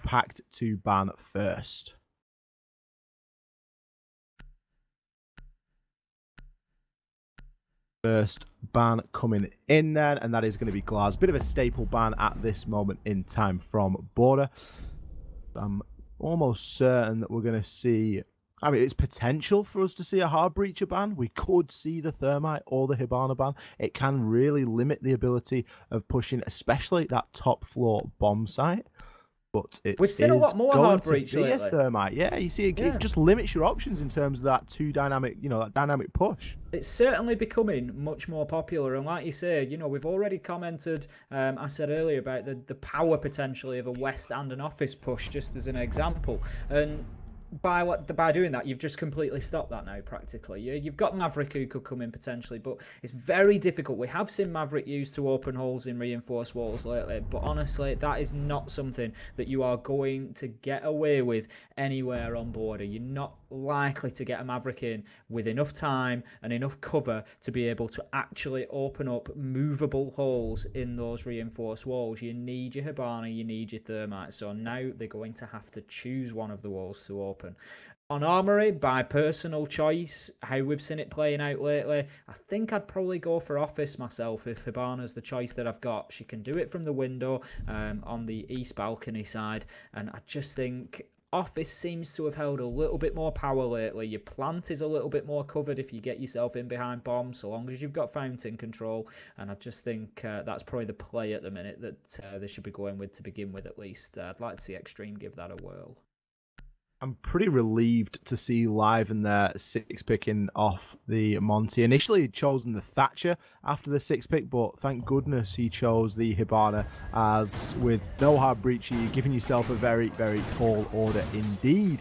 PACT to ban first. First ban coming in then, and that is going to be Glass. Bit of a staple ban at this moment in time from Border. I'm almost certain that we're going to see... I mean, it's potential for us to see a hard breacher ban. We could see the Thermite or the Hibana ban. It can really limit the ability of pushing, especially that top floor bomb site. But we've seen a lot more hard breach lately. Thermite. Yeah, you see, it just limits your options in terms of that dynamic, that dynamic push. It's certainly becoming much more popular, and like you say, we've already commented. I said earlier about the power potentially of a West and an Office push, just as an example, and by doing that, you've just completely stopped that now, practically. You've got Maverick who could come in potentially, but it's very difficult. We have seen Maverick used to open holes in reinforced walls lately, but honestly, that is not something that you are going to get away with anywhere on Border. You're not likely to get a Maverick in with enough time and enough cover to be able to actually open up movable holes in those reinforced walls. You need your Hibana, you need your Thermite, so now they're going to have to choose one of the walls to open. On Armory, by personal choice, how we've seen it playing out lately, I think I'd probably go for Office myself if Hibana's the choice that I've got. She can do it from the window on the east balcony side, and I just think Office seems to have held a little bit more power lately. Your plant is a little bit more covered if you get yourself in behind bombs, so long as you've got fountain control, and I just think that's probably the play at the minute that they should be going with to begin with, at least. I'd like to see XTreme give that a whirl. I'm pretty relieved to see Live in their 6 picking off the Monty. Initially, he'd chosen the Thatcher after the 6 pick, but thank goodness he chose the Hibana, as with no hard breach, you're giving yourself a very, very tall order indeed.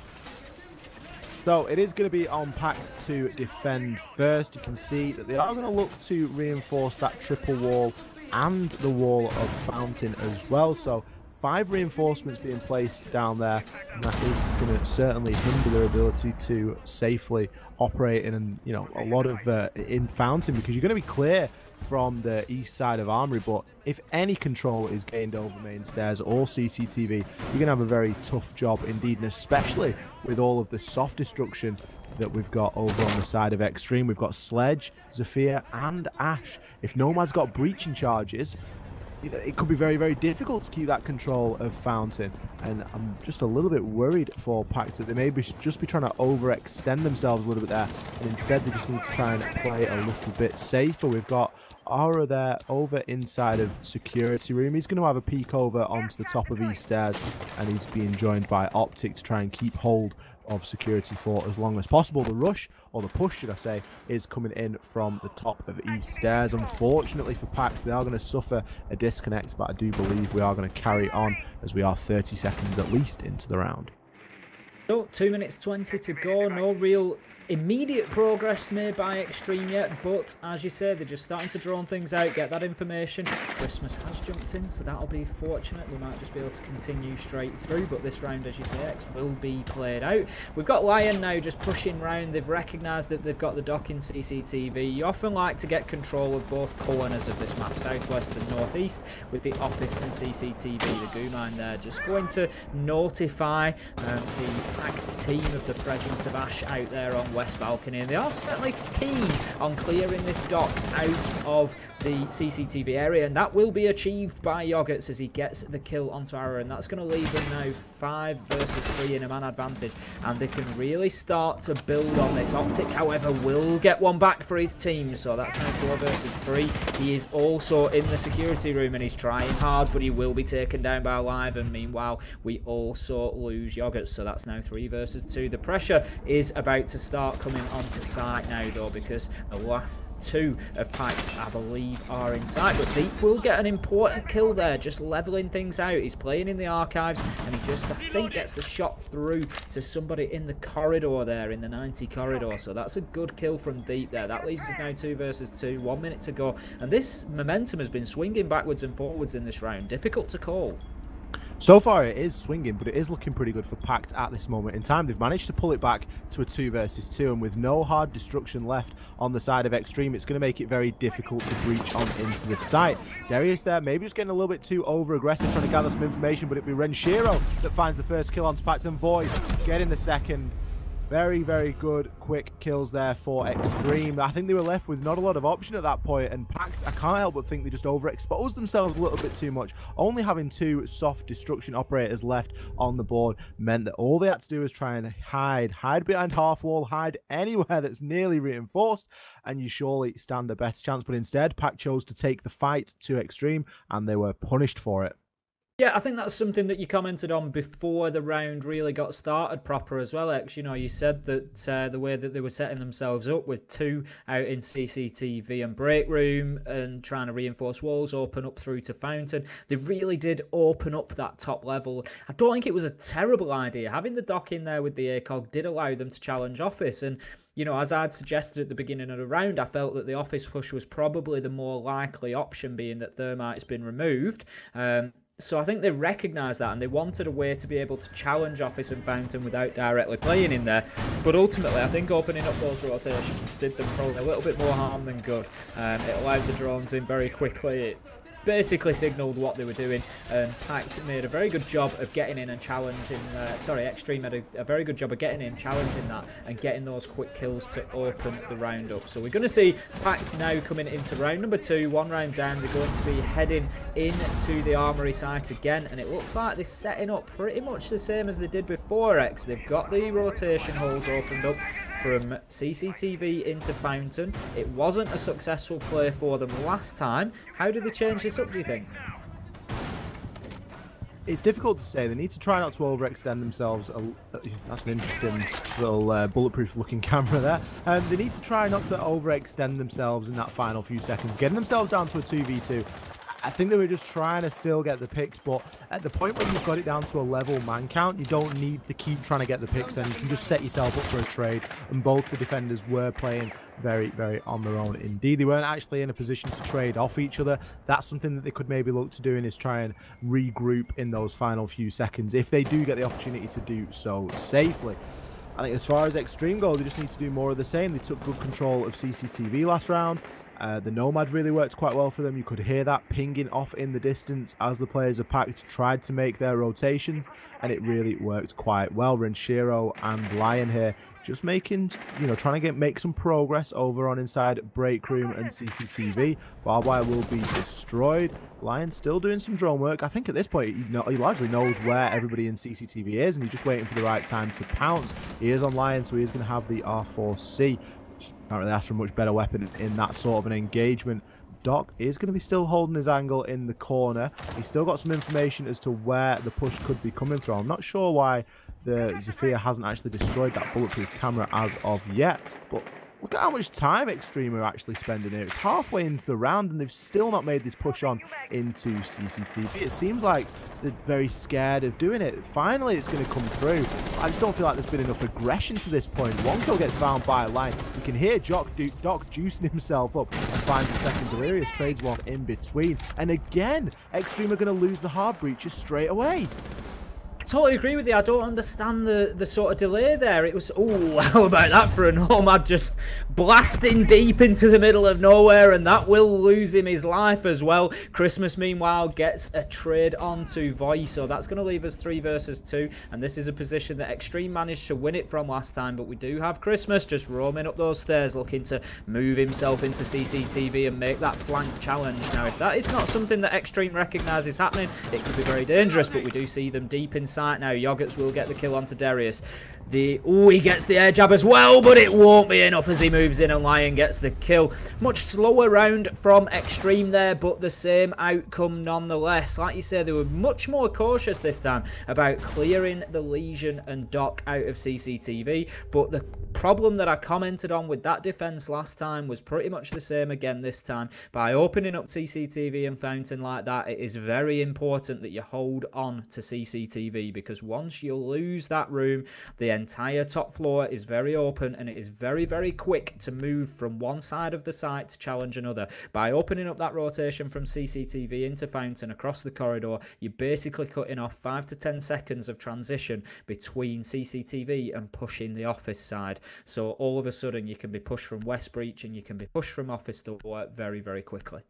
So it is going to be on PACT to defend first. You can see that they are going to look to reinforce that triple wall and the wall of fountain as well. So 5 reinforcements being placed down there, and that is going to certainly hinder their ability to safely operate in, a lot of in fountain, because you're going to be clear from the east side of Armory. But if any control is gained over main stairs or CCTV, you're going to have a very tough job indeed, and especially with all of the soft destruction that we've got over on the side of XTreme. We've got Sledge, Zafir, and Ash. If Nomad's got breaching charges, it could be very, very difficult to keep that control of fountain, and I'm just a little bit worried for PACT that they may just be trying to overextend themselves a little bit there, and instead they just need to try and play a little bit safer. We've got Aura there over inside of security room. He's going to have a peek over onto the top of East stairs, and he's being joined by Optic to try and keep hold of security for as long as possible. The rush, or the push should I say, is coming in from the top of East stairs. Unfortunately for PACT, they are going to suffer a disconnect, but I do believe we are going to carry on, as we are 30 seconds at least into the round. So 2 minutes 20 to go. No real immediate progress made by XTreme yet, but as you say, they're just starting to drone things out, get that information. Christmas has jumped in, so that'll be fortunate. We might just be able to continue straight through, but this round, as you say, X will be played out. We've got Lion now just pushing round. They've recognised that they've got the docking CCTV. You often like to get control of both corners of this map, southwest and northeast, with the Office and CCTV. The goo mine there just going to notify the PACT team of the presence of Ash out there on west balcony, and they are certainly keen on clearing this dock out of the CCTV area, and that will be achieved by Yogurts as he gets the kill onto Arrow, and that's going to leave them now 5 versus 3 in a man advantage, and they can really start to build on this. Optic, however, will get one back for his team, so that's now 4 versus 3. He is also in the security room, and he's trying hard, but he will be taken down by Live, and meanwhile, we also lose Yogurts, so that's now 3 versus 2. The pressure is about to start coming onto site now, though, because the last 2 of PACT, I believe, are in sight, but Deep will get an important kill there, just leveling things out. He's playing in the archives, and he just, I think, gets the shot through to somebody in the corridor there, in the 90 corridor, so that's a good kill from Deep there. That leaves us now 2 versus 2, 1 minute to go, and this momentum has been swinging backwards and forwards in this round. Difficult to call. So far, it is swinging, but it is looking pretty good for PACT at this moment in time. They've managed to pull it back to a 2 versus 2, and with no hard destruction left on the side of XTreme, it's going to make it very difficult to breach on into the site. Darius there, maybe just getting a little bit too over-aggressive, trying to gather some information, but it'll be Renshiro that finds the first kill on PACT, and Void getting the second. Very, very good, quick kills there for XTreme. I think they were left with not a lot of option at that point, and PACT, I can't help but think they just overexposed themselves a little bit too much. Only having 2 soft destruction operators left on the board meant that all they had to do was try and hide behind half wall, hide anywhere that's nearly reinforced, and you surely stand the best chance. But instead, PACT chose to take the fight to XTreme, and they were punished for it. Yeah, I think that's something that you commented on before the round really got started proper as well, X. You know, you said that the way that they were setting themselves up with 2 out in CCTV and break room and trying to reinforce walls, open up through to Fountain, they really did open up that top level. I don't think it was a terrible idea. Having the dock in there with the ACOG did allow them to challenge Office, and you know, as I'd suggested at the beginning of the round, I felt that the Office push was probably the more likely option, being that Thermite's been removed. So I think they recognised that, and they wanted a way to be able to challenge Office and Fountain without directly playing in there. But ultimately, I think opening up those rotations did them probably a little bit more harm than good. It allowed the drones in very quickly. It basically signalled what they were doing, and PACT made a very good job of getting in and challenging, XTreme had a very good job of getting in, challenging that, and getting those quick kills to open the round up. So we're going to see PACT now coming into round number 2, 1 round down. They're going to be heading into the Armory site again, and it looks like they're setting up pretty much the same as they did before, X. They've got the rotation holes opened up from CCTV into Fountain. It wasn't a successful play for them last time. How did they change this up, do you think? It's difficult to say. They need to try not to overextend themselves. That's an interesting little bulletproof looking camera there. They need to try not to overextend themselves in that final few seconds, getting themselves down to a 2v2. I think they were just trying to still get the picks, but at the point where you've got it down to a level man count, you don't need to keep trying to get the picks, and you can just set yourself up for a trade. And both the defenders were playing very, very on their own indeed. They weren't actually in a position to trade off each other. That's something that they could maybe look to doing, is try and regroup in those final few seconds if they do get the opportunity to do so safely. I think as far as XTreme go, they just need to do more of the same. They took good control of CCTV last round. The Nomad really worked quite well for them. You could hear that pinging off in the distance as the players of PACT tried to make their rotations, and it really worked quite well. Renshiro and Lion here just making, you know, trying to make some progress over on inside break room and CCTV. Barbed wire will be destroyed. Lion still doing some drone work. I think at this point he largely knows where everybody in CCTV is, and he's just waiting for the right time to pounce. He is on Lion, so he is going to have the R4C. Can't really ask for a much better weapon in that sort of an engagement. Doc is going to be still holding his angle in the corner. He's still got some information as to where the push could be coming from. I'm not sure why the Zephyr hasn't actually destroyed that bulletproof camera as of yet, but look at how much time XTreme are actually spending here. It's halfway into the round, and they've still not made this push on into CCTV. It seems like they're very scared of doing it. Finally, it's going to come through. I just don't feel like there's been enough aggression to this point. One kill gets found by a line. You can hear Doc juicing himself up and finds the second Delirious, trades one in between. And again, XTreme are going to lose the hard breaches straight away. I totally agree with you. I don't understand the sort of delay there. It was, oh, how about that for a Nomad just blasting deep into the middle of nowhere, and that will lose him his life as well. Christmas, meanwhile, gets a trade onto Voice, so that's going to leave us 3 versus 2, and this is a position that XTreme managed to win it from last time, but we do have Christmas just roaming up those stairs, looking to move himself into CCTV and make that flank challenge. Now, if that is not something that XTreme recognises happening, it could be very dangerous, but we do see them deep inside now. Yogurts will get the kill onto Darius. He gets the air jab as well, but it won't be enough as he moves in, and Lion gets the kill. Much slower round from XTreme there, but the same outcome nonetheless. Like you said, they were much more cautious this time about clearing the Legion and Doc out of CCTV, but the problem that I commented on with that defense last time was pretty much the same again this time. By opening up CCTV and Fountain like that, it is very important that you hold on to CCTV, because once you lose that room, the entire top floor is very open, and it is very, very quick pick to move from one side of the site to challenge another. By opening up that rotation from CCTV into Fountain across the corridor, you're basically cutting off 5 to 10 seconds of transition between CCTV and pushing the office side. So all of a sudden you can be pushed from West Breach and you can be pushed from office door very, very quickly.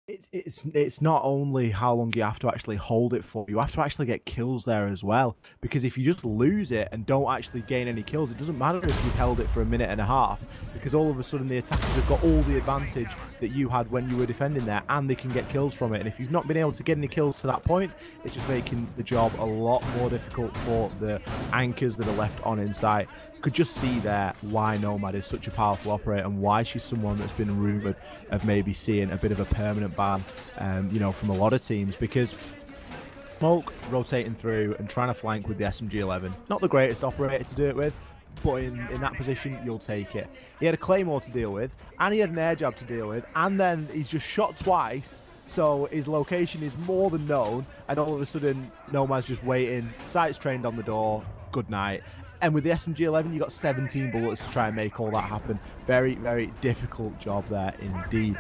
It's not only how long you have to actually hold it for, you have to actually get kills there as well. Because if you just lose it and don't actually gain any kills, it doesn't matter if you've held it for a minute and a half, because all of a sudden the attackers have got all the advantage that you had when you were defending there, and they can get kills from it. And if you've not been able to get any kills to that point, it's just making the job a lot more difficult for the anchors that are left on inside. Could just see there why Nomad is such a powerful operator and why she's someone that's been rumoured of maybe seeing a bit of a permanent ban, you know, from a lot of teams, because Smoke rotating through and trying to flank with the SMG-11, not the greatest operator to do it with, but in that position, you'll take it. He had a Claymore to deal with, and he had an air jab to deal with, and then he's just shot twice, so his location is more than known, and all of a sudden, Nomad's just waiting, sights trained on the door, good night. And with the SMG-11, you got 17 bullets to try and make all that happen. Very, very difficult job there indeed.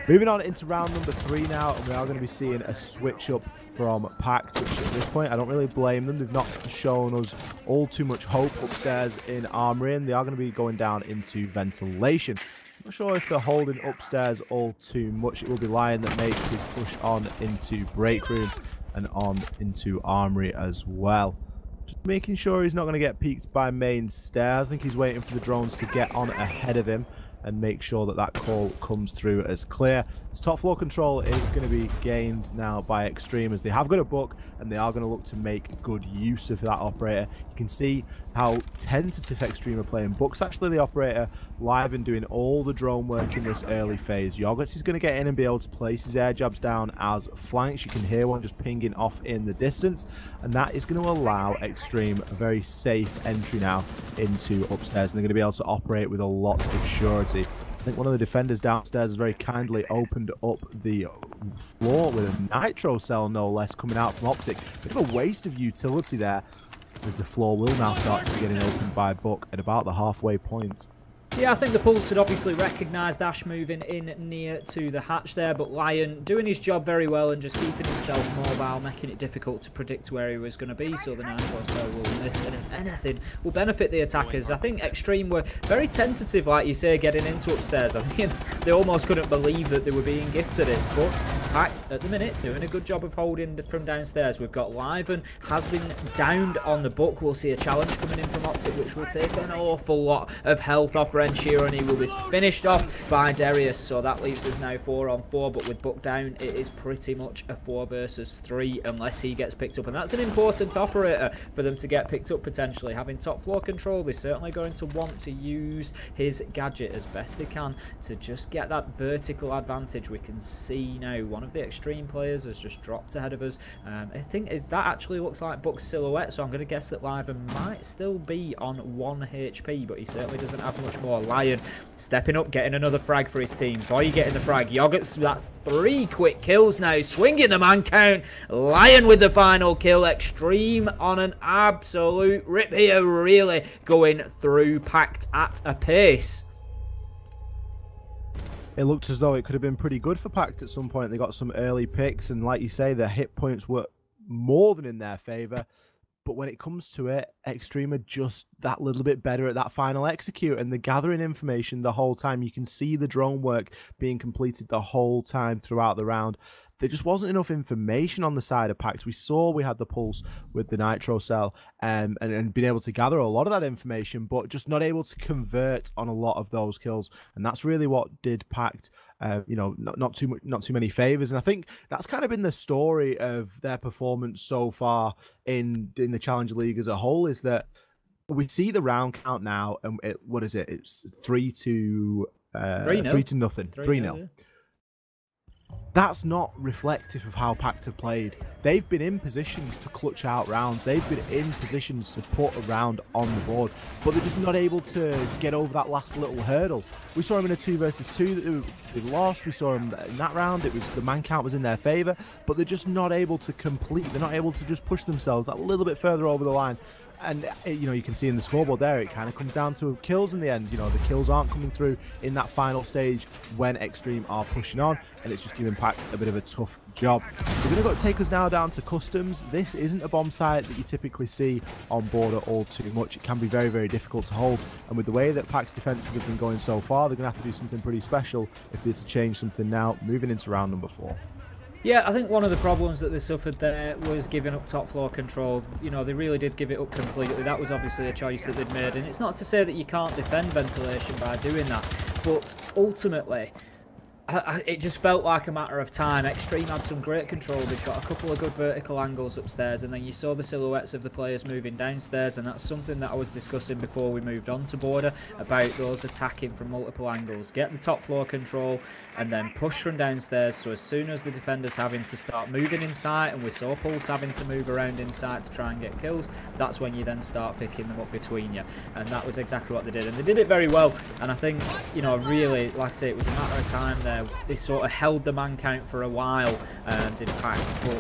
Moving on into round number 3 now, and we are going to be seeing a switch up from PACT, which at this point, I don't really blame them. They've not shown us all too much hope upstairs in Armory, and they are going to be going down into ventilation. Not sure if they're holding upstairs all too much. It will be Lion that makes his push on into break room and on into Armory as well. Just making sure he's not going to get peeked by main stairs. I think he's waiting for the drones to get on ahead of him and make sure that that call comes through as clear. This top floor control is going to be gained now by XTreme, as they have got a book and they are going to look to make good use of that operator. You can see how tentative XTreme are playing. Book's actually the operator live and doing all the drone work in this early phase. Yogurts is going to get in and be able to place his air jabs down as flanks. You can hear one just pinging off in the distance, and that is going to allow XTreme a very safe entry now into upstairs, and they're going to be able to operate with a lot of surety. I think one of the defenders downstairs has very kindly opened up the floor with a nitro cell, no less, coming out from Optic. Bit of a waste of utility there, as the floor will now start to be getting opened by Book at about the halfway point. Yeah, I think the Pulse had obviously recognised Ash moving in near to the hatch there, but Lion doing his job very well and just keeping himself mobile, making it difficult to predict where he was going to be, so the Nitro Cell will miss, and if anything, will benefit the attackers. I think XTreme were very tentative, like you say, getting into upstairs. I think they almost couldn't believe that they were being gifted it, but PACT, at the minute, doing a good job of holding from downstairs. We've got Liven, has been downed on the Book. We'll see a challenge coming in from Optic, which will take an awful lot of health off Renshiro, and he will be finished off by Darius, so that leaves us now 4 on 4, but with Book down, it is pretty much a 4 versus 3 unless he gets picked up, and that's an important operator for them to get picked up potentially. Having top floor control, they're certainly going to want to use his gadget as best they can to just get that vertical advantage. We can see now one of the XTreme players has just dropped ahead of us. I think that actually looks like Book's silhouette, so I'm going to guess that Liven might still be on 1 HP, but he certainly doesn't have much more. Lion stepping up, getting another frag for his team. Before you getting the frag, Yogurts, that's 3 quick kills now, swinging the man count. Lion with the final kill. XTreme on an absolute rip here, really going through PACT at a pace. It looked as though it could have been pretty good for PACT at some point. They got some early picks, and like you say, their hit points were more than in their favour. But when it comes to it, XTreme are just that little bit better at that final execute, and they're gathering information the whole time. You can see the drone work being completed the whole time throughout the round. There just wasn't enough information on the side of PACT. We saw we had the Pulse with the Nitro Cell and being able to gather a lot of that information, but just not able to convert on a lot of those kills. And that's really what did PACT, you know, not too many favors. And I think that's kind of been the story of their performance so far in the Challenger League as a whole, is that we see the round count now, and what is it? It's 3-0. 3-0. That's not reflective of how PACT have played. They've been in positions to clutch out rounds. They've been in positions to put a round on the board, but they're just not able to get over that last little hurdle. We saw them in a 2 versus 2 that they lost. We saw them in that round. It was the man count was in their favor, but they're just not able to complete. They're not able to just push themselves that little bit further over the line. And you know, you can see in the scoreboard there, it kind of comes down to kills in the end. You know, the kills aren't coming through in that final stage when XTreme are pushing on, and it's just giving PACT a bit of a tough job. We're going to go take us now down to customs. This isn't a bomb site that you typically see on border all too much. It can be very, very difficult to hold, and with the way that PACT's defenses have been going so far, they're going to have to do something pretty special if they're to change something now, moving into round number 4. Yeah, I think one of the problems that they suffered there was giving up top floor control. You know, they really did give it up completely. That was obviously a choice that they'd made, and it's not to say that you can't defend ventilation by doing that, but ultimately it just felt like a matter of time. XTreme had some great control. They've got a couple of good vertical angles upstairs, and then you saw the silhouettes of the players moving downstairs, and that's something that I was discussing before we moved on to border, about those attacking from multiple angles. Get the top floor control and then push from downstairs, so as soon as the defenders having to start moving inside, and we saw Pulse having to move around inside to try and get kills, that's when you then start picking them up between you, and that was exactly what they did, and they did it very well. And I think, you know, really, like I say, it was a matter of time there. They sort of held the man count for a while, did PACT, but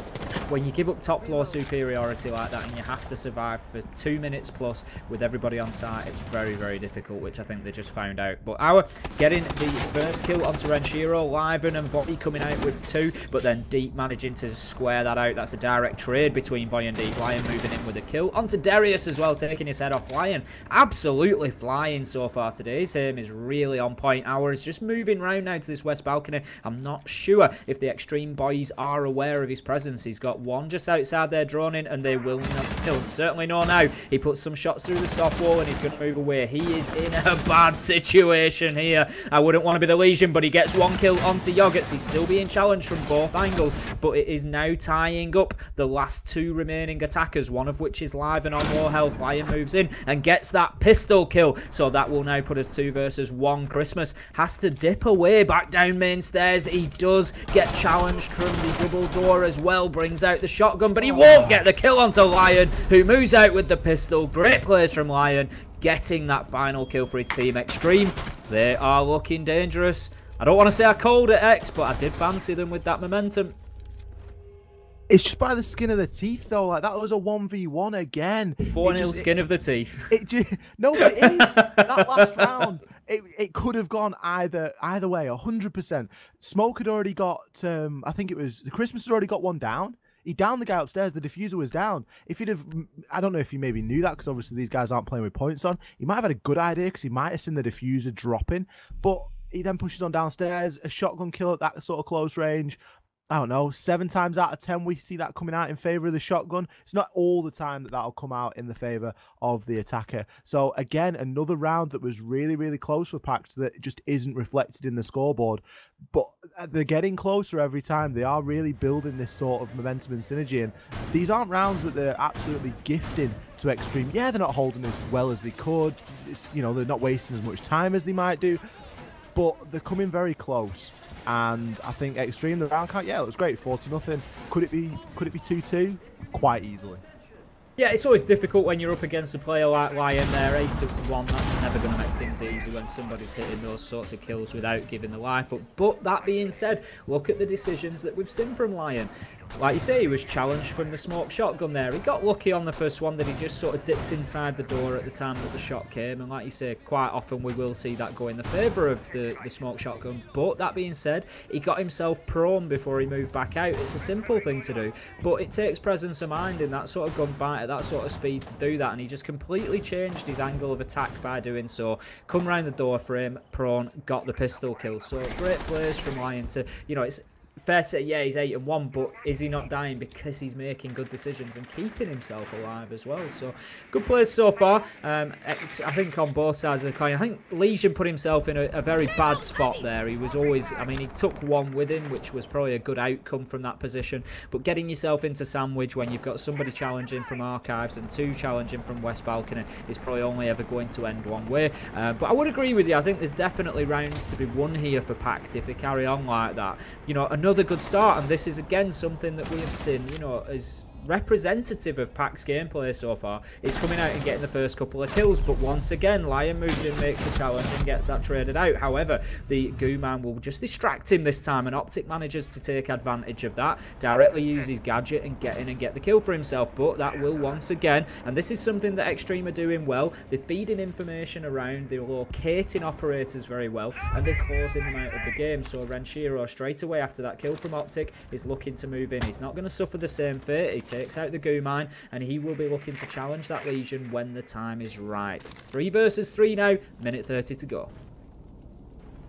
when you give up top floor superiority like that and you have to survive for 2 minutes plus with everybody on site, it's very, very difficult, which I think they just found out. But our getting the first kill onto Renshiro, Liven and Voy coming out with 2, but then Deep managing to square that out. That's a direct trade between Voy and Deep. Lion moving in with a kill onto Darius as well, taking his head off. Lion absolutely flying so far today. His aim is really on point. Our is just moving round now to this west balcony. I'm not sure if the XTreme boys are aware of his presence. He's got one just outside there droning, and they will not kill. Certainly know now. He puts some shots through the soft wall and he's going to move away. He is in a bad situation here. I wouldn't want to be the Legion, but he gets one kill onto Yogurts. He's still being challenged from both angles, but it is now tying up the last 2 remaining attackers, one of which is live and on low health. Lion moves in and gets that pistol kill, so that will now put us 2 versus 1. Christmas has to dip away back down main stairs. He does get challenged from the double door as well, brings out the shotgun, but he won't get the kill onto Lion, who moves out with the pistol. Great plays from Lion, getting that final kill for his team. XTreme, they are looking dangerous. I don't want to say I called it X, but I did fancy them with that momentum. It's just by the skin of the teeth, though. Like, that was a 1v1 again. 4-0 skin of the teeth. No, but it is. That last round, it could have gone either way, 100%. Smoke had already got, I think it was, the Christmas had already got one down. He downed the guy upstairs. The diffuser was down. If he'd have, I don't know if he maybe knew that, because obviously these guys aren't playing with points on. He might have had a good idea, because he might have seen the diffuser dropping. But he then pushes on downstairs. A shotgun kill at that sort of close range. I don't know, 7 times out of 10 we see that coming out in favor of the shotgun. It's not all the time that that'll come out in the favor of the attacker. So again, another round that was really, really close for PACT that just isn't reflected in the scoreboard. But they're getting closer every time. They are really building this sort of momentum and synergy. And these aren't rounds that they're absolutely gifting to XTreme. Yeah, they're not holding as well as they could. You know, they're not wasting as much time as they might do. But they're coming very close. And I think XTreme, the round count, yeah, it was great, 40-0. Could it be 2-2? Quite easily. Yeah, it's always difficult when you're up against a player like Lion there, 8-1. That's never going to make things easy when somebody's hitting those sorts of kills without giving the life up. But that being said, look at the decisions that we've seen from Lion. Like you say, he was challenged from the smoke shotgun there. He got lucky on the first one that he just sort of dipped inside the door at the time that the shot came. And like you say, quite often we will see that go in the favour of the smoke shotgun. But that being said, he got himself prone before he moved back out. It's a simple thing to do, but it takes presence of mind in that sort of gunfight at that sort of speed to do that. And he just completely changed his angle of attack by doing so. Come round the door frame, prone, got the pistol kill. So great plays from Lion to, you know, it's fair to say, yeah, he's 8-1, but is he not dying because he's making good decisions and keeping himself alive as well? So good plays so far. I think on both sides of the coin. I think Legion put himself in a very bad spot there. He was always, I mean, he took one with him, which was probably a good outcome from that position. But getting yourself into sandwich when you've got somebody challenging from Archives and 2 challenging from West Balcony is probably only ever going to end one way. But I would agree with you. I think there's definitely rounds to be won here for PACT if they carry on like that. You know, another good start, and this is again something that we have seen, you know, as representative of PACT's gameplay so far, is coming out and getting the first couple of kills. But once again, Lion moves in, makes the challenge and gets that traded out. However, the Goo Man will just distract him this time, and Optic manages to take advantage of that, directly use his gadget and get in and get the kill for himself. But that will once again, and this is something that XTreme are doing well, they're feeding information around, they're locating operators very well, and they're closing them out of the game. So Renshiro, straight away after that kill from Optic, is looking to move in. He's not going to suffer the same fate. He takes out the Goo Mine, and he will be looking to challenge that Legion when the time is right. 3 versus 3 now, minute 30 to go.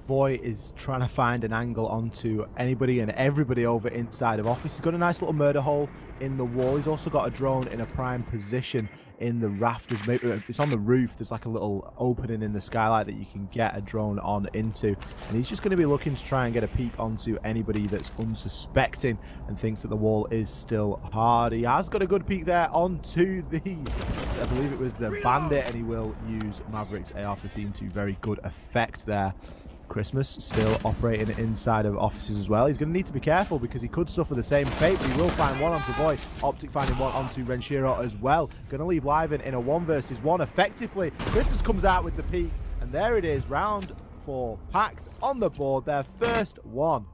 Boy is trying to find an angle onto anybody and everybody over inside of office. He's got a nice little murder hole in the wall. He's also got a drone in a prime position in the rafters. Maybe it's on the roof. There's like a little opening in the skylight that you can get a drone on into, and he's just going to be looking to try and get a peek onto anybody that's unsuspecting and thinks that the wall is still hard. He has got a good peek there onto the, I believe it was the Bandit, and he will use Maverick's AR-15 to very good effect there. Christmas still operating inside of offices as well. He's going to need to be careful because he could suffer the same fate, but he will find one onto Boy. Optic finding one onto Renshiro as well. Going to leave Liven in a 1 versus 1 effectively. Christmas comes out with the peak, and there it is. Round 4, PACT on the board, their first one.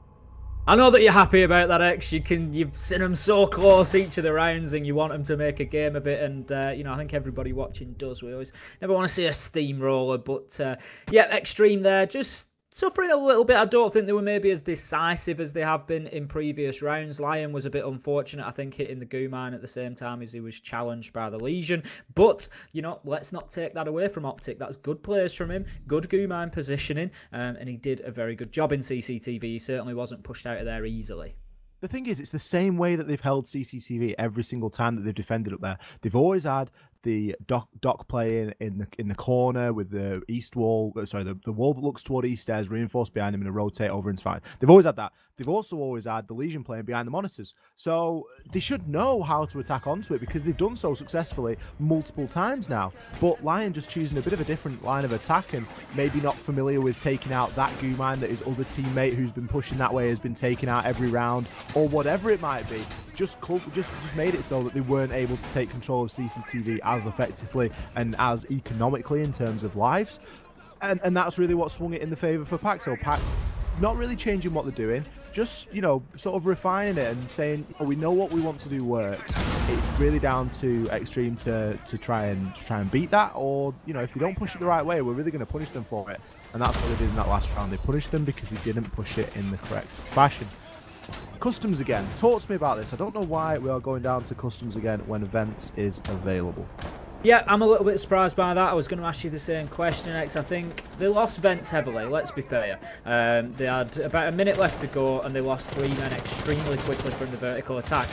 I know that you're happy about that, X. You've seen them so close each of the rounds, and you want them to make a game of it. And you know, I think everybody watching does. We always never want to see a steamroller, but yeah, XTreme there just suffering a little bit. I don't think they were maybe as decisive as they have been in previous rounds. Lion was a bit unfortunate, I think, hitting the Goo Mine at the same time as he was challenged by the Legion. But, you know, let's not take that away from Optic. That's good plays from him, good Goo Mine positioning, and he did a very good job in CCTV. He certainly wasn't pushed out of there easily. The thing is, it's the same way that they've held CCTV every single time that they've defended up there. They've always had the dock playing in the corner with the east wall, sorry, the wall that looks toward east stairs reinforced behind him and a rotate over and fine. They've always had that. They've also always had the Legion playing behind the monitors. So they should know how to attack onto it because they've done so successfully multiple times now. But Lion just choosing a bit of a different line of attack and maybe not familiar with taking out that Goo Mine that his other teammate who's been pushing that way has been taking out every round, or whatever it might be. Just made it so that they weren't able to take control of CCTV as effectively and as economically in terms of lives. And that's really what swung it in the favour for PACT. So PACT not really changing what they're doing, just, you know, sort of refining it and saying, oh, we know what we want to do works. It's really down to XTreme to try and beat that, or, you know, if they don't push it the right way, we're really going to punish them for it. And that's what they did in that last round. They punished them because they didn't push it in the correct fashion. Customs again. Talk to me about this. I don't know why we are going down to customs again when events is available. Yeah, I'm a little bit surprised by that. I was going to ask you the same question, X. I think they lost Vents heavily, let's be fair. They had about a minute left to go, and they lost 3 men extremely quickly from the vertical attack.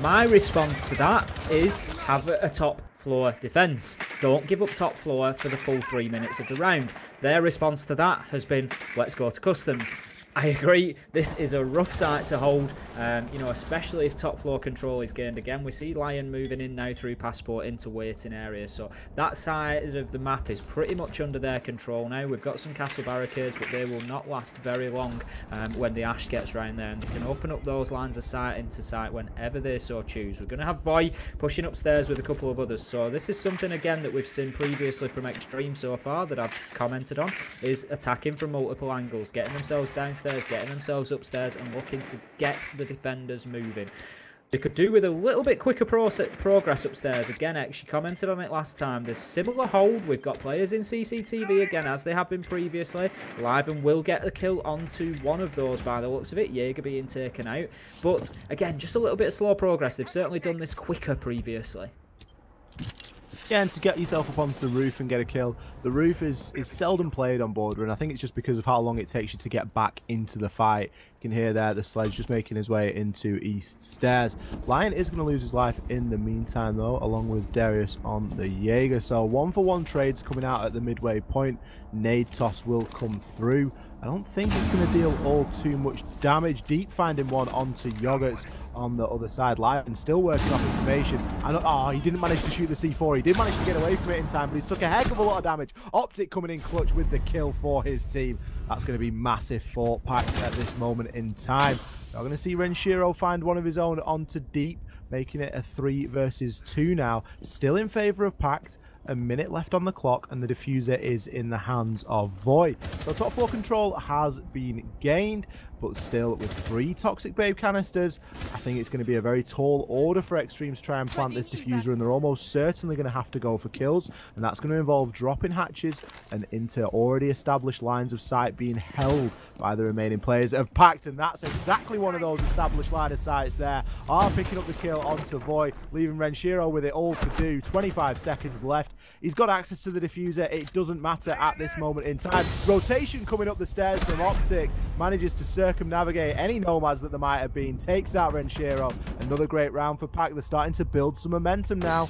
My response to that is have a top floor defense. Don't give up top floor for the full 3 minutes of the round. Their response to that has been, let's go to customs. I agree, this is a rough site to hold, you know, especially if top floor control is gained again. We see Lion moving in now through Passport into waiting areas, so that side of the map is pretty much under their control now. We've got some castle barricades, but they will not last very long when the Ash gets round there, and they can open up those lines of sight into sight whenever they so choose. We're going to have Voy pushing upstairs with a couple of others, so this is something again that we've seen previously from XTreme so far that I've commented on, is attacking from multiple angles, getting themselves downstairs, getting themselves upstairs and looking to get the defenders moving. They could do with a little bit quicker progress upstairs. Again, X, you commented on it last time. There's similar hold. We've got players in CCTV again, as they have been previously. Liven will get a kill onto one of those by the looks of it. Jaeger being taken out. But again, just a little bit of slow progress. They've certainly done this quicker previously. Yeah, and to get yourself up onto the roof and get a kill, the roof is seldom played on Border, and I think it's just because of how long it takes you to get back into the fight. You can hear there the sledge just making his way into East Stairs. Lion is going to lose his life in the meantime, though, along with Darius on the Jaeger. So 1-for-1 trades coming out at the midway point. Nade toss will come through. I don't think it's going to deal all too much damage. Deep finding one onto Yogurts on the other side. Lion still working off information. And, oh, he didn't manage to shoot the C4. He did manage to get away from it in time, but he's took a heck of a lot of damage. Optic coming in clutch with the kill for his team. That's going to be massive for PACT at this moment in time. We're going to see Renshiro find one of his own onto Deep. making it a 3 versus 2 now. Still in favor of PACT. A minute left on the clock, and the diffuser is in the hands of Void. So top floor control has been gained, but still with 3 Toxic Babe canisters, I think it's going to be a very tall order for XTreme to try and plant this diffuser, and they're almost certainly going to have to go for kills, and that's going to involve dropping hatches and into already established lines of sight being held by the remaining players of PACT, and that's exactly one of those established line of sights there. Are picking up the kill onto Void, leaving Renshiro with it all to do. 25 seconds left. He's got access to the diffuser. It doesn't matter at this moment in time. Rotation coming up the stairs from Optic. Manages to circumnavigate any nomads that there might have been. Takes out Renshiro. Another great round for PACT. They're starting to build some momentum now.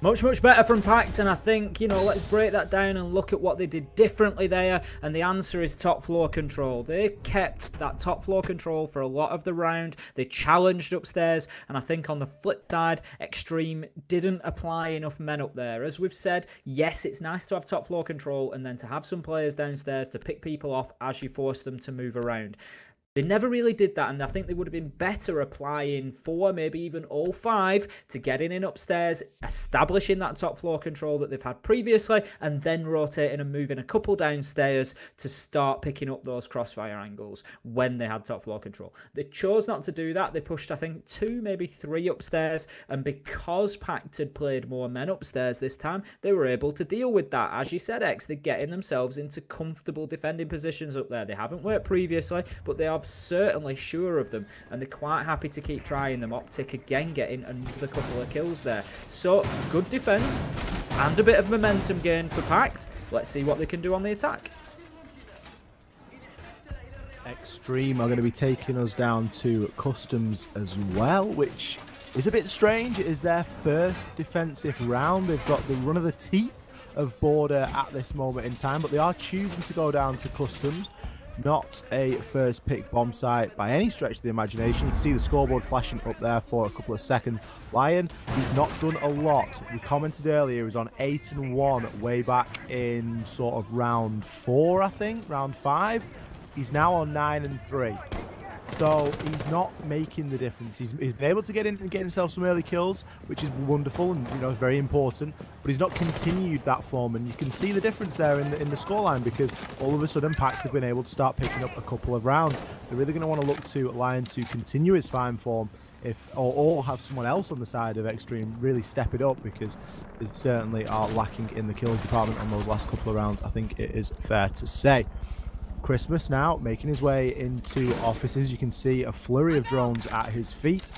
Much, much better from PACT, and I think, you know, let's break that down and look at what they did differently there, and the answer is top floor control. They kept that top floor control for a lot of the round. They challenged upstairs, and I think on the flip side, XTreme didn't apply enough men up there. As we've said, yes, it's nice to have top floor control and then to have some players downstairs to pick people off as you force them to move around. They never really did that, and I think they would have been better applying 4, maybe even all 5 to getting in upstairs, establishing that top floor control that they've had previously, and then rotating and moving a couple downstairs to start picking up those crossfire angles when they had top floor control. They chose not to do that. They pushed, I think, 2, maybe 3 upstairs, and because PACT had played more men upstairs this time, they were able to deal with that. As you said, X, they're getting themselves into comfortable defending positions up there. They haven't worked previously, but they are certainly sure of them, and they're quite happy to keep trying them. Optic again getting another couple of kills there. So good defense and a bit of momentum gain for PACT. Let's see what they can do on the attack. XTreme are going to be taking us down to customs as well, which is a bit strange. It is their first defensive round. They've got the run of the teeth of border at this moment in time, but they are choosing to go down to customs. Not a first pick bomb site by any stretch of the imagination. You can see the scoreboard flashing up there for a couple of seconds. Lion, he's not done a lot. We commented earlier he was on 8-1 way back in sort of round 4, I think, round 5. He's now on 9-3. So he's not making the difference. He's been able to get in and get himself some early kills, which is wonderful and, you know, very important. But he's not continued that form, and you can see the difference there in the scoreline, because all of a sudden PACT have been able to start picking up a couple of rounds. They're really going to want to look to Lion to continue his fine form, or have someone else on the side of XTreme really step it up, because they certainly are lacking in the kills department on those last couple of rounds. I think it is fair to say. Christmas now making his way into offices. You can see a flurry of drones at his feet.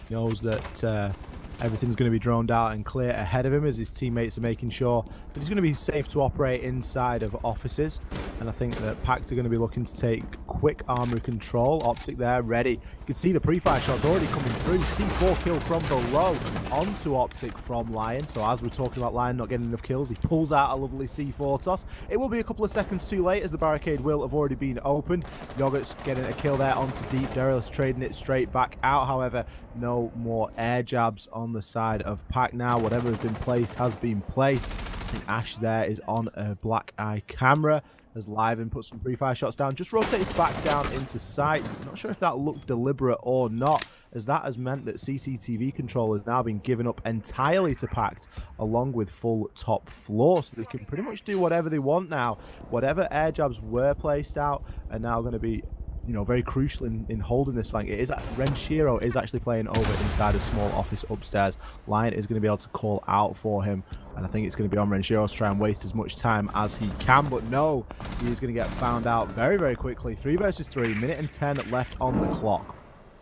He knows that everything's going to be droned out and clear ahead of him, as his teammates are making sure that he's going to be safe to operate inside of offices. And I think that PACT are going to be looking to take quick armory control. Optic there, ready. You can see the pre-fire shots already coming through. C4 kill from below onto Optic from Lion. So as we're talking about Lion not getting enough kills, he pulls out a lovely C4 toss. It will be a couple of seconds too late, as the barricade will have already been opened. Yogurt's getting a kill there onto Deep. Daryl's trading it straight back out. However, no more air jabs on the side of PACT now. Whatever has been placed has been placed. I think Ash there is on a black eye camera as Liven puts some pre-fire shots down, just rotates back down into sight. Not sure if that looked deliberate or not, as that has meant that CCTV control has now been given up entirely to PACT, along with full top floor, so they can pretty much do whatever they want now. Whatever air jabs were placed out are now going to be, you know, very crucial in holding this flank. It is Renshiro is actually playing over inside a small office upstairs. Lion is going to be able to call out for him, and I think it's going to be on Renshiro to try and waste as much time as he can. But no, he is going to get found out very, very quickly. 3 versus 3, minute and 10 left on the clock.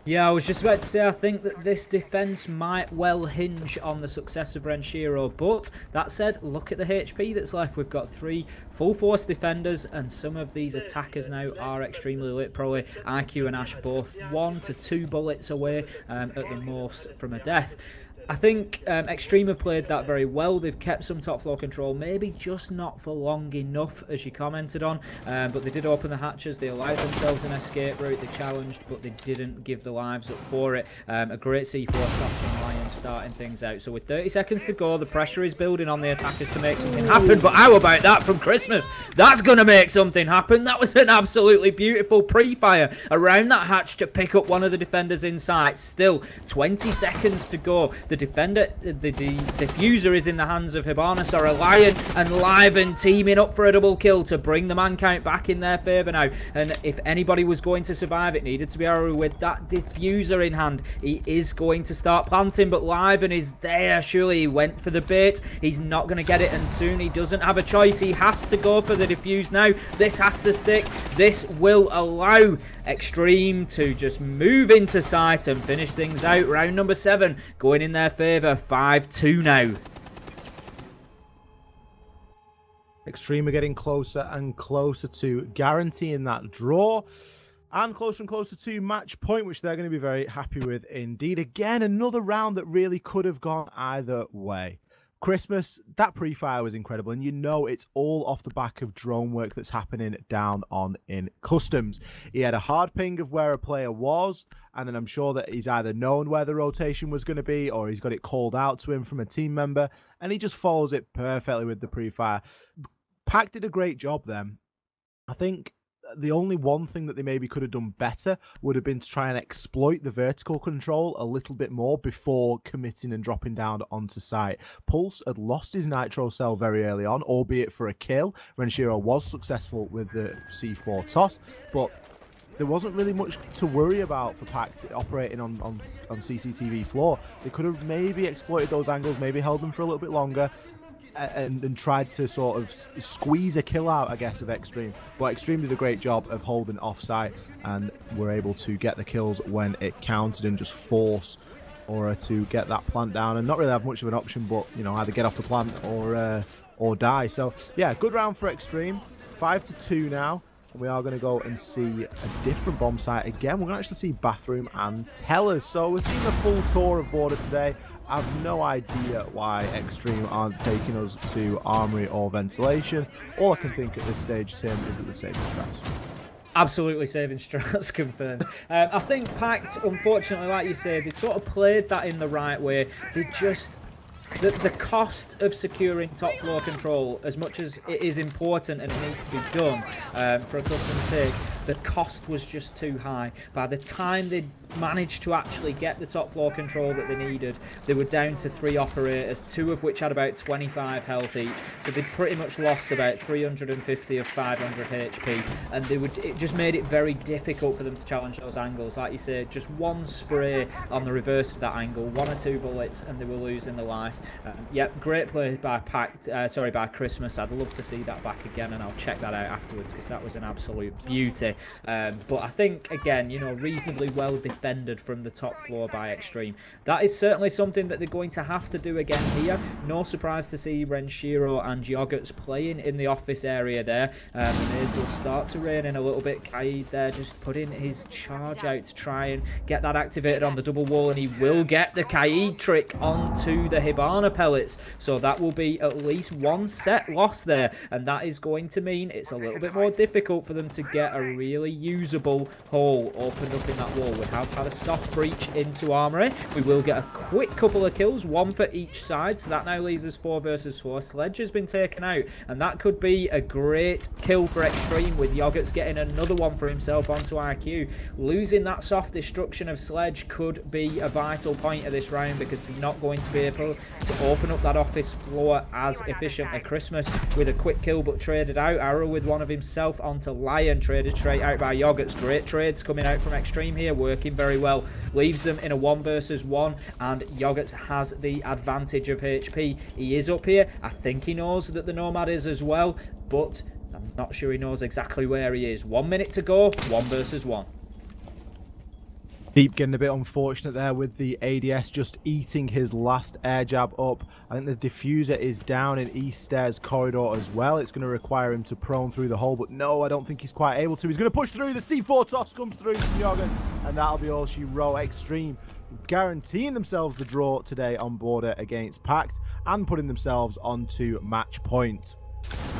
Yeah, I was just about to say, I think that this defense might well hinge on the success of Renshiro, but that said, look at the HP that's left. We've got 3 full force defenders, and some of these attackers now are extremely lit. Probably IQ and Ash both 1 to 2 bullets away at the most from a death. I think XTreme have played that very well. They've kept some top floor control, maybe just not for long enough, as you commented on. But they did open the hatches. They allowed themselves an escape route. They challenged, but they didn't give the lives up for it. A great C4 sass from Lion starting things out. So with 30 seconds to go, the pressure is building on the attackers to make something happen. But how about that from Christmas? That's going to make something happen. That was an absolutely beautiful pre-fire around that hatch to pick up one of the defenders in sight. Still, 20 seconds to go. The defender, the diffuser is in the hands of Hibana, Sora, Lion and Liven teaming up for a double kill to bring the man count back in their favour now. And if anybody was going to survive, it needed to be Aru with that diffuser in hand. He is going to start planting, but Liven is there. Surely he went for the bait. He's not going to get it, and soon he doesn't have a choice. He has to go for the diffuse now. This has to stick. This will allow XTreme to just move into sight and finish things out. Round number 7 going in their favour. 5-2 now. XTreme are getting closer and closer to guaranteeing that draw, and closer to match point, which they're going to be very happy with indeed. Again, another round that really could have gone either way. Christmas, that pre-fire was incredible, and you know it's all off the back of drone work that's happening down on in customs. He had a hard ping of where a player was, and then I'm sure that he's either known where the rotation was going to be, or he's got it called out to him from a team member, and he just follows it perfectly with the pre-fire. PACT did a great job then. I think the only one thing that they maybe could have done better would have been to try and exploit the vertical control a little bit more before committing and dropping down onto site. Pulse had lost his nitro cell very early on, albeit for a kill. Renshiro was successful with the C4 toss, but there wasn't really much to worry about for PACT operating on CCTV floor. They could have maybe exploited those angles, maybe held them for a little bit longer, and tried to sort of squeeze a kill out, I guess, of XTreme. But XTreme did a great job of holding offsite and were able to get the kills when it counted and just force Aura to get that plant down and not really have much of an option, but, you know, either get off the plant or die. So, yeah, good round for XTreme. 5-2 now. We are going to go and see a different bomb site again. We're going to actually see Bathroom and Tellers. So we're seeing a full tour of Border today. I have no idea why XTreme aren't taking us to Armory or Ventilation. All I can think at this stage, Tim, is that they're saving strats. Absolutely saving strats, confirmed. I think PACT, unfortunately, like you say, they sort of played that in the right way. They just... The cost of securing top floor control, as much as it is important and it needs to be done for a customer's take, the cost was just too high. By the time they managed to actually get the top floor control that they needed, they were down to 3 operators, 2 of which had about 25 health each. So they pretty much lost about 350 of 500 HP, and it just made it very difficult for them to challenge those angles. Like you said, just one spray on the reverse of that angle, 1 or 2 bullets, and they were losing their life. Yep, great play by by Christmas. I'd love to see that back again, and I'll check that out afterwards because that was an absolute beauty. But I think, again, you know, reasonably well defended from the top floor by XTreme. That is certainly something that they're going to have to do again here. No surprise to see Renshiro and Yogurts playing in the office area there. The nades will start to rain in a little bit. Kaid there just putting his charge out to try and get that activated on the double wall, and he will get the Kaid trick onto the Hibana pellets. So that will be at least 1 set loss there, and that is going to mean it's a little bit more difficult for them to get a really usable hole opened up in that wall. We have had a soft breach into Armory. We will get a quick couple of kills, 1 for each side, so that now leaves us 4 versus 4. Sledge has been taken out, and that could be a great kill for XTreme, with Yogurts getting another one for himself onto IQ. Losing that soft destruction of Sledge could be a vital point of this round, because they're not going to be able to open up that office floor as efficiently. Christmas with a quick kill, but traded out. Arrow with one of himself onto Lion, traded straight out by Yogurts. Great trades coming out from XTreme here, working very well. Leaves them in a 1 versus 1, and Yogurts has the advantage of HP. He is up here. I think he knows that the Nomad is as well, but I'm not sure he knows exactly where he is. 1 minute to go, 1 versus 1. Deep getting a bit unfortunate there with the ADS just eating his last air jab up. I think the diffuser is down in East Stairs corridor as well. It's going to require him to prone through the hole, but no, I don't think he's quite able to. He's going to push through. The C4 toss comes through from Yogurts, and that'll be all she wrote. XTreme guaranteeing themselves the draw today on border against PACT and putting themselves onto match point.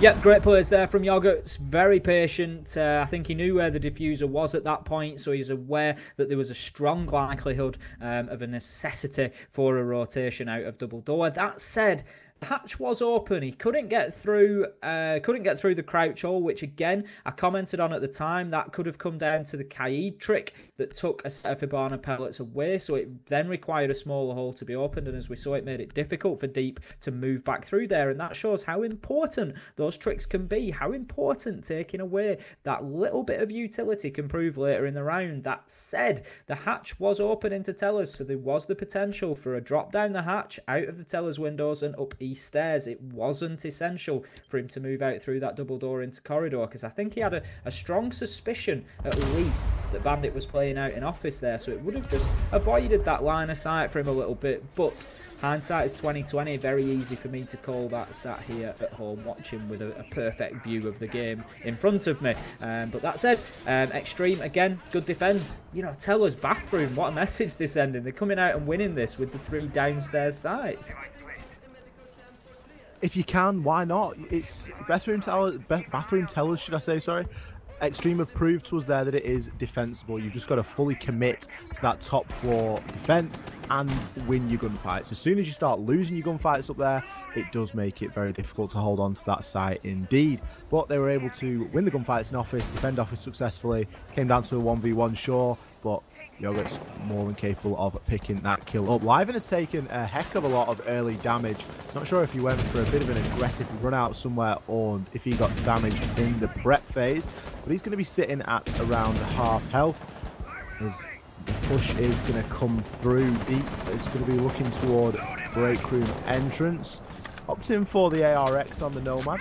Yep, great players there from Yogurts. Very patient. I think he knew where the diffuser was at that point, so he's aware that there was a strong likelihood of a necessity for a rotation out of double door. That said, the hatch was open. He couldn't get through the crouch hole, which again I commented on at the time. That could have come down to the Kaid trick that took a set of Hibana pellets away, so it then required a smaller hole to be opened, and as we saw, it made it difficult for Deep to move back through there, and that shows how important those tricks can be, how important taking away that little bit of utility can prove later in the round. That said, the hatch was open into tellers, so there was the potential for a drop down the hatch, out of the tellers windows and up east stairs. It wasn't essential for him to move out through that double door into corridor, because I think he had a strong suspicion at least that Bandit was playing out in office there, so it would have just avoided that line of sight for him a little bit. But hindsight is 2020. Very easy for me to call that sat here at home watching with a perfect view of the game in front of me. But that said, XTreme again, good defense. You know, tell us bathroom, what a message this ending. They're coming out and winning this with the 3 downstairs sites. If you can, why not? It's bathroom tellers, should I say, sorry. XTreme have proved to us there that it is defensible. You've just got to fully commit to that top floor defense and win your gunfights. As soon as you start losing your gunfights up there, it does make it very difficult to hold on to that site indeed. But they were able to win the gunfights in office, defend office successfully. Came down to a 1v1, sure, but Yogurt's more than capable of picking that kill up. Liven has taken a heck of a lot of early damage. Not sure if he went for a bit of an aggressive run out somewhere or if he got damaged in the prep phase, but he's going to be sitting at around half health as the push is going to come through. Deep is going to be looking toward break room entrance. Opting for the ARX on the Nomad.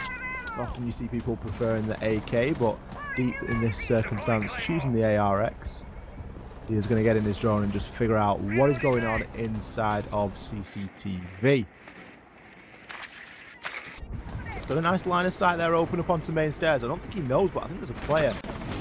Often you see people preferring the AK, but Deep in this circumstance choosing the ARX. He is going to get in his drone and just figure out what is going on inside of CCTV. Got a nice line of sight there, open up onto main stairs. I don't think he knows, but I think there's a player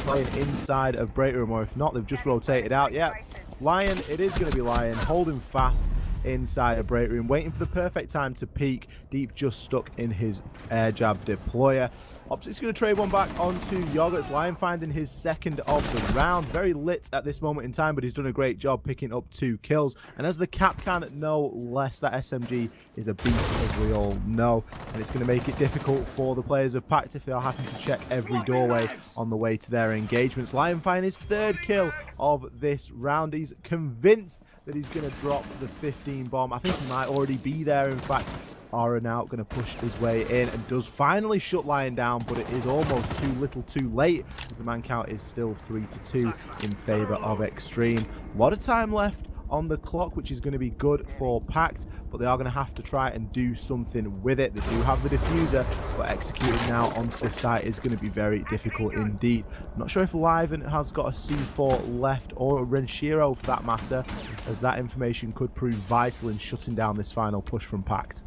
playing inside of break room, or if not, they've just rotated out. Yeah, Lion, it is going to be Lion, holding fast inside a break room, waiting for the perfect time to peek. Deep just stuck in his air jab deployer. Optic's going to trade one back onto Yogurts. Lion finding his second of the round. Very lit at this moment in time, but he's done a great job picking up 2 kills. And as the cap can no less, that SMG is a beast, as we all know. And it's going to make it difficult for the players of PACT if they are having to check every doorway on the way to their engagements. Lion finding his 3rd kill of this round. He's convinced that he's going to drop the 15 bomb. I think he might already be there, in fact. Aaron out, going to push his way in and does finally shut Lion down, but it is almost too little too late as the man count is still 3-2 in favour of XTreme. A lot of time left on the clock, which is going to be good for PACT, but they are going to have to try and do something with it. They do have the diffuser, but executing now onto the site is going to be very difficult indeed. I'm not sure if Liven has got a C4 left, or a Renshiro for that matter, as that information could prove vital in shutting down this final push from PACT.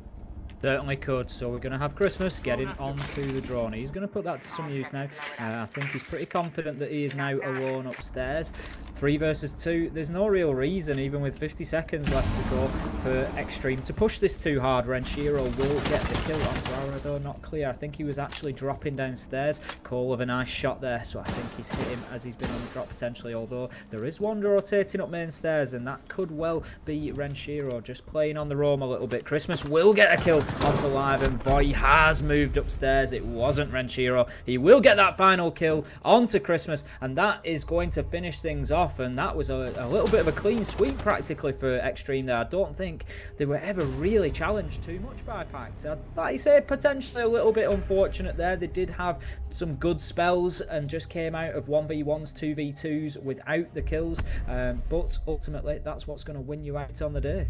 Certainly could. So we're going to have Christmas getting onto the drone. He's going to put that to some use now. I think he's pretty confident that he is now alone upstairs. 3 versus 2. There's no real reason, even with 50 seconds left to go, for XTreme to push this too hard. Renshiro will get the kill onto Arado, not clear. I think he was actually dropping downstairs. Call of a nice shot there, so I think he's hit him as he's been on the drop potentially, although there is one rotating up main stairs, and that could well be Renshiro just playing on the roam a little bit. Christmas will get a kill onto Live, and Voy has moved upstairs. It wasn't Renshiro. He will get that final kill onto Christmas, and that is going to finish things off. And that was a little bit of a clean sweep practically for XTreme there. I don't think they were ever really challenged too much by PACT. Like I say, potentially a little bit unfortunate there. They did have some good spells and just came out of 1v1s, 2v2s without the kills. But ultimately, that's what's going to win you out on the day.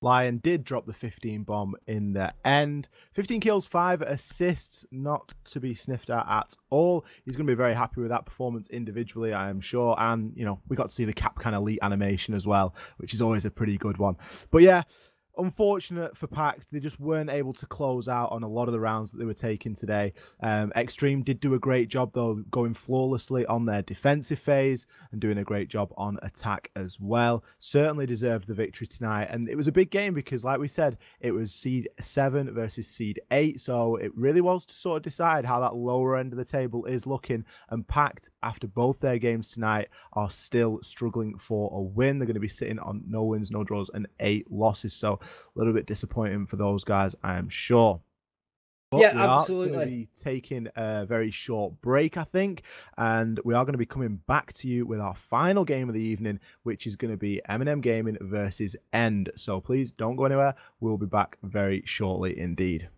Lion did drop the 15 bomb in the end. 15 kills, 5 assists, not to be sniffed at all. He's going to be very happy with that performance individually, I am sure. And, you know, we got to see the Capcan Elite animation as well, which is always a pretty good one. But yeah, unfortunate for PACT. They just weren't able to close out on a lot of the rounds that they were taking today. XTreme did do a great job, though, going flawlessly on their defensive phase and doing a great job on attack as well. Certainly deserved the victory tonight. And it was a big game because, like we said, it was seed 7 versus seed 8. So it really was to sort of decide how that lower end of the table is looking. And PACT, after both their games tonight, are still struggling for a win. They're going to be sitting on no wins, no draws, and 8 losses. So a little bit disappointing for those guys, I am sure. But yeah, we absolutely. are going to be taking a very short break, I think, and we are going to be coming back to you with our final game of the evening, which is going to be M&M Gaming versus End. So please don't go anywhere. We'll be back very shortly indeed.